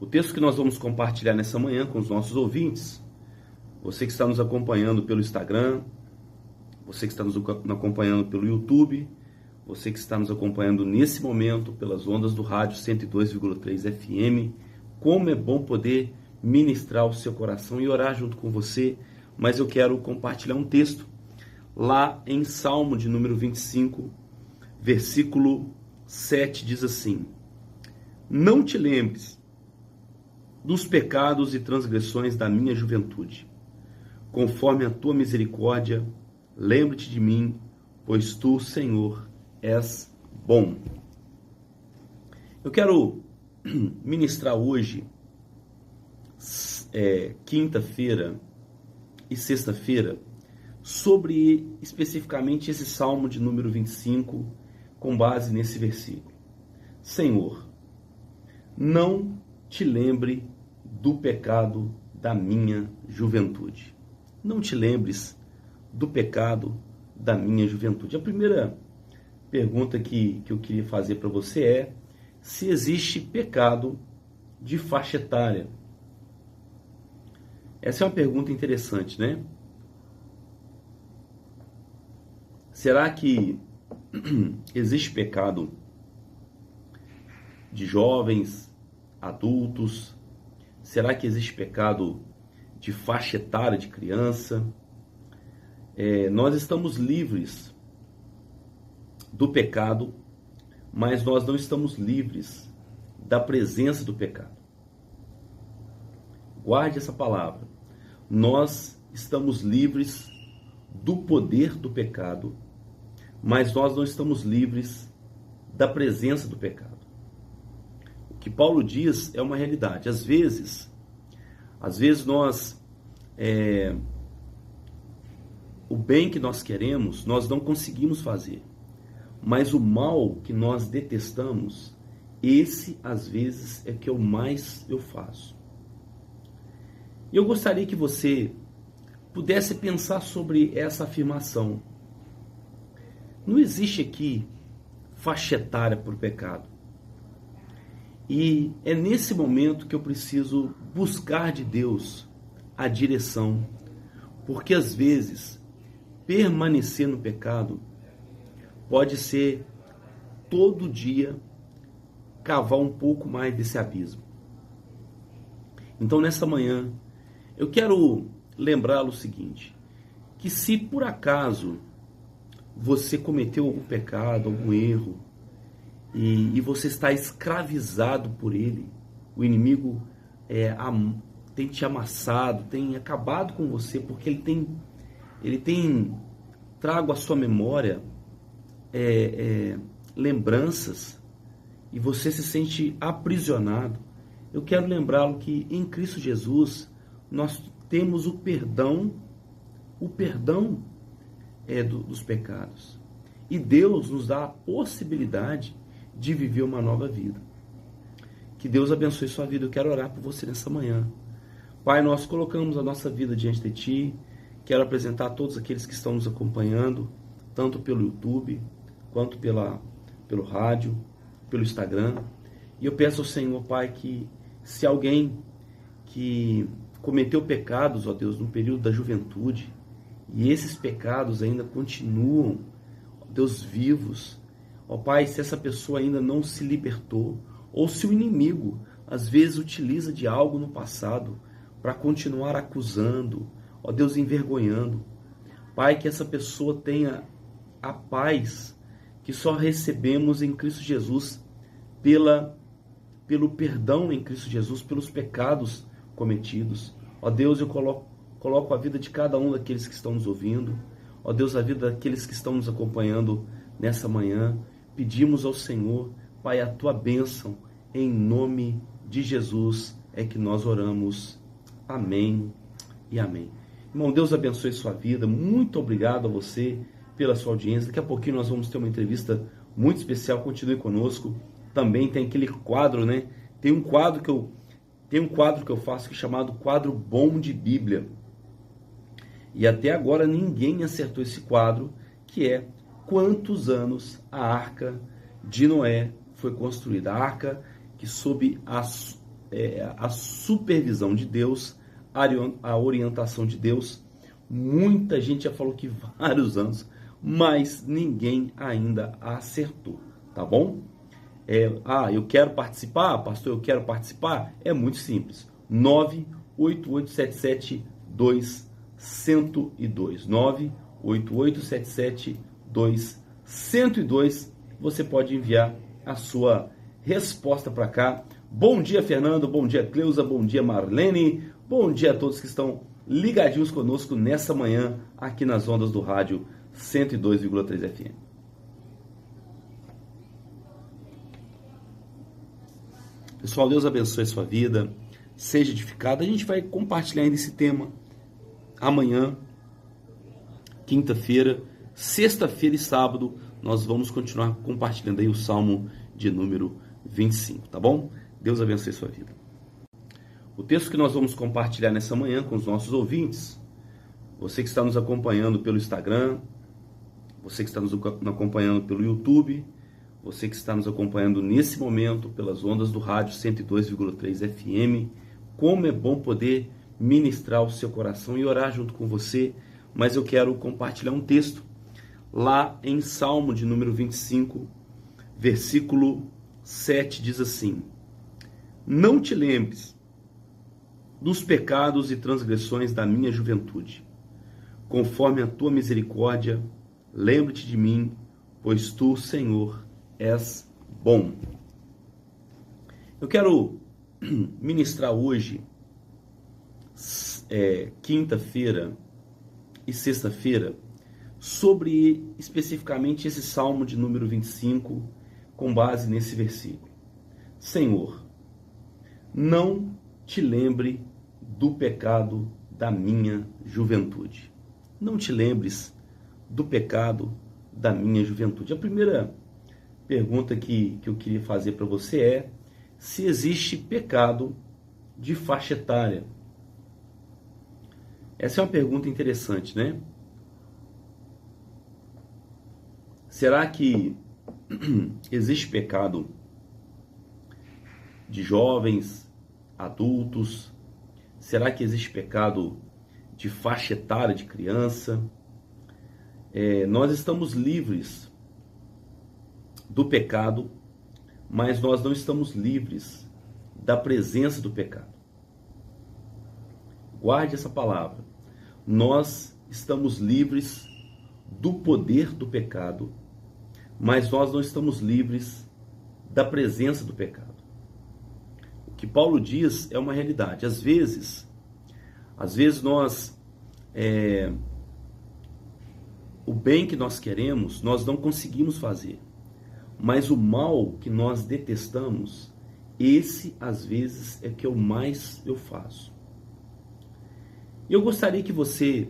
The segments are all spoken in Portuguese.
O texto que nós vamos compartilhar nessa manhã com os nossos ouvintes, você que está nos acompanhando pelo Instagram, você que está nos acompanhando pelo YouTube, você que está nos acompanhando nesse momento pelas ondas do rádio 102,3 FM, como é bom poder ministrar o seu coração e orar junto com você, mas eu quero compartilhar um texto lá em Salmo de número 25, versículo 7, diz assim: Não te lembres dos pecados e transgressões da minha juventude. Conforme a tua misericórdia, lembra-te de mim, pois tu, Senhor, és bom. Eu quero ministrar hoje, quinta-feira e sexta-feira, sobre especificamente esse Salmo de número 25, com base nesse versículo. Senhor, não te lembre do pecado da minha juventude. Não te lembres do pecado da minha juventude. A primeira pergunta que eu queria fazer para você é se existe pecado de faixa etária. Essa é uma pergunta interessante, né? Será que existe pecado de jovens, adultos? Será que existe pecado de faixa etária de criança? Nós estamos livres do pecado, mas nós não estamos livres da presença do pecado. Guarde essa palavra. Nós estamos livres do poder do pecado, mas nós não estamos livres da presença do pecado. O que Paulo diz é uma realidade. Às vezes nós, o bem que nós queremos, nós não conseguimos fazer. Mas o mal que nós detestamos, esse às vezes é que eu faço. E eu gostaria que você pudesse pensar sobre essa afirmação. Não existe aqui faixa etária para o pecado. E é nesse momento que eu preciso buscar de Deus a direção, porque às vezes permanecer no pecado pode ser todo dia cavar um pouco mais desse abismo. Então nessa manhã eu quero lembrá-lo o seguinte, que se por acaso você cometeu algum pecado, algum erro, e você está escravizado por ele, o inimigo tem te amassado, tem acabado com você, porque ele tem trago à sua memória lembranças, e você se sente aprisionado. Eu quero lembrá-lo que em Cristo Jesus nós temos o perdão dos pecados. E Deus nos dá a possibilidade de viver uma nova vida. Que Deus abençoe sua vida. Eu quero orar por você nessa manhã. Pai, nós colocamos a nossa vida diante de Ti. Quero apresentar a todos aqueles que estão nos acompanhando, tanto pelo YouTube, quanto pelo rádio, pelo Instagram. E eu peço ao Senhor, Pai, que se alguém que cometeu pecados, ó Deus, no período da juventude, e esses pecados ainda continuam, ó Deus, vivos, ó Pai, se essa pessoa ainda não se libertou, ou se o inimigo às vezes utiliza de algo no passado para continuar acusando, ó Deus, envergonhando, Pai, que essa pessoa tenha a paz que só recebemos em Cristo Jesus, pelo perdão em Cristo Jesus, pelos pecados cometidos. Ó Deus, eu coloco a vida de cada um daqueles que estão nos ouvindo, ó Deus, a vida daqueles que estão nos acompanhando nessa manhã. Pedimos ao Senhor, Pai, a Tua bênção, em nome de Jesus é que nós oramos. Amém e amém. Irmão, Deus abençoe sua vida. Muito obrigado a você pela sua audiência. Daqui a pouquinho nós vamos ter uma entrevista muito especial. Continue conosco. Também tem aquele quadro, né? Tem um quadro que eu faço que é chamado quadro Bom de Bíblia. E até agora ninguém acertou esse quadro, que é quantos anos a Arca de Noé foi construída. A arca que sob a supervisão de Deus, a orientação de Deus. Muita gente já falou que vários anos, mas ninguém ainda acertou, tá bom? Eu quero participar, pastor, eu quero participar. É muito simples. 988772102. 988772102. Você pode enviar a sua resposta para cá. Bom dia, Fernando. Bom dia, Cleusa. Bom dia, Marlene. Bom dia a todos que estão ligadinhos conosco nessa manhã aqui nas ondas do rádio 102,3 FM. Pessoal, Deus abençoe a sua vida, seja edificado. A gente vai compartilhar ainda esse tema amanhã, quinta-feira, sexta-feira e sábado. Nós vamos continuar compartilhando aí o Salmo de número 25, tá bom? Deus abençoe a sua vida. O texto que nós vamos compartilhar nessa manhã com os nossos ouvintes, você que está nos acompanhando pelo Instagram, você que está nos acompanhando pelo YouTube, você que está nos acompanhando nesse momento pelas ondas do rádio 102,3 FM, como é bom poder ministrar o seu coração e orar junto com você, mas eu quero compartilhar um texto lá em Salmo de número 25, versículo 7, diz assim: Não te lembres dos pecados e transgressões da minha juventude. Conforme a tua misericórdia, lembre-te de mim, pois tu, Senhor, és bom. Eu quero ministrar hoje, quinta-feira e sexta-feira, sobre especificamente esse Salmo de número 25, com base nesse versículo. Senhor, não te lembre do pecado da minha juventude. Não te lembres do pecado da minha juventude. A primeira pergunta que eu queria fazer para você é se existe pecado de faixa etária. Essa é uma pergunta interessante, né? Será que existe pecado de jovens, adultos? Será que existe pecado de faixa etária de criança? Nós estamos livres do pecado, mas nós não estamos livres da presença do pecado. Guarde essa palavra. Nós estamos livres do poder do pecado, mas nós não estamos livres da presença do pecado. O que Paulo diz é uma realidade. Às vezes nós, o bem que nós queremos, nós não conseguimos fazer. Mas o mal que nós detestamos, esse às vezes é que eu faço. E eu gostaria que você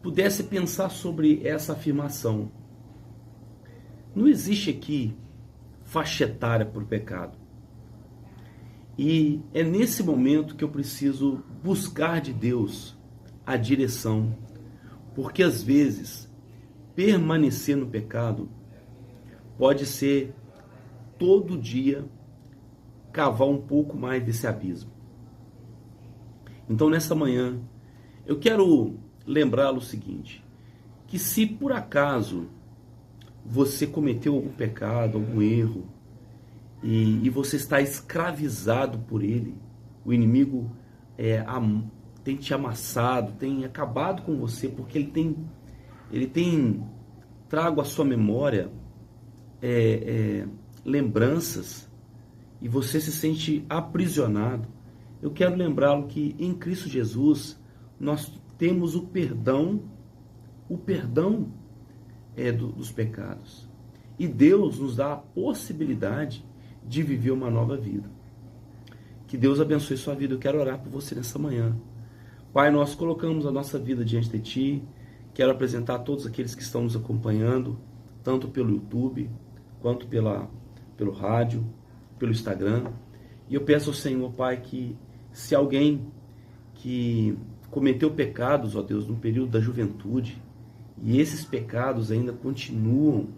pudesse pensar sobre essa afirmação. Não existe aqui faixa etária para o pecado. E é nesse momento que eu preciso buscar de Deus a direção. Porque às vezes, permanecer no pecado pode ser todo dia cavar um pouco mais desse abismo. Então nessa manhã eu quero lembrá-lo o seguinte, que se por acaso você cometeu algum pecado, algum erro, e você está escravizado por ele, o inimigo tem te amassado, tem acabado com você, porque ele tem trago à sua memória lembranças, e você se sente aprisionado. Eu quero lembrá-lo que em Cristo Jesus nós temos o perdão dos pecados. E Deus nos dá a possibilidade de viver uma nova vida. Que Deus abençoe sua vida. Eu quero orar por você nessa manhã. Pai, nós colocamos a nossa vida diante de Ti. Quero apresentar a todos aqueles que estão nos acompanhando, tanto pelo YouTube, quanto pelo rádio, pelo Instagram. E eu peço ao Senhor, Pai, que se alguém que cometeu pecados, ó Deus, no período da juventude, e esses pecados ainda continuam,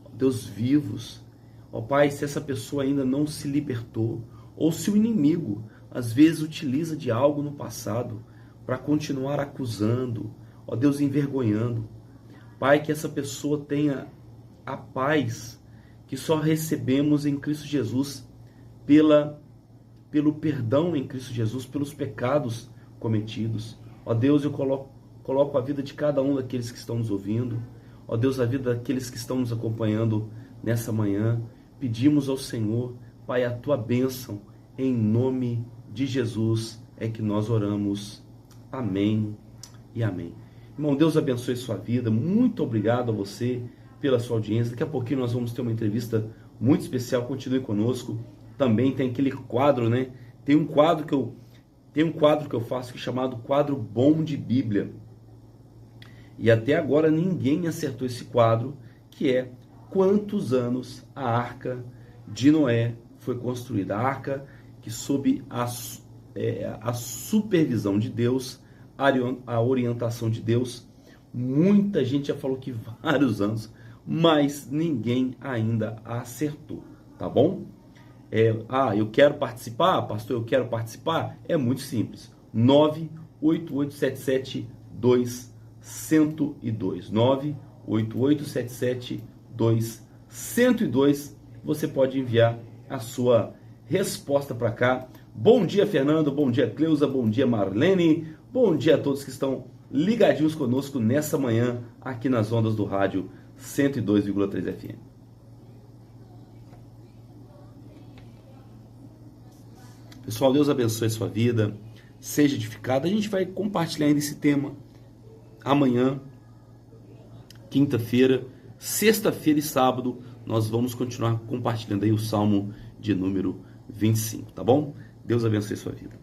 ó Deus, vivos, ó Pai, se essa pessoa ainda não se libertou, ou se o inimigo às vezes utiliza de algo no passado para continuar acusando, ó Deus, envergonhando. Pai, que essa pessoa tenha a paz que só recebemos em Cristo Jesus, pelo perdão em Cristo Jesus, pelos pecados cometidos. Ó Deus, eu coloco a vida de cada um daqueles que estão nos ouvindo, ó Deus, a vida daqueles que estão nos acompanhando nessa manhã. Pedimos ao Senhor, Pai, a tua bênção, em nome de Jesus é que nós oramos. Amém e amém. Irmão, Deus abençoe sua vida. Muito obrigado a você pela sua audiência. Daqui a pouquinho nós vamos ter uma entrevista muito especial. Continue conosco. Também tem aquele quadro, né? Tem um quadro que eu faço que é chamado quadro Bom de Bíblia. E até agora ninguém acertou esse quadro, que é: quantos anos a Arca de Noé foi construída? A arca que, sob a supervisão de Deus, a orientação de Deus, muita gente já falou que vários anos, mas ninguém ainda acertou, tá bom? Eu quero participar, pastor, eu quero participar. É muito simples. 988772102, 988772102. Você pode enviar a sua resposta para cá. Bom dia, Fernando. Bom dia, Cleusa. Bom dia, Marlene. Bom dia a todos que estão ligadinhos conosco nessa manhã aqui nas ondas do rádio 102,3 FM. Pessoal, Deus abençoe a sua vida, seja edificado. A gente vai compartilhar ainda esse tema amanhã, quinta-feira, sexta-feira e sábado. Nós vamos continuar compartilhando aí o Salmo de número 25, tá bom? Deus abençoe a sua vida.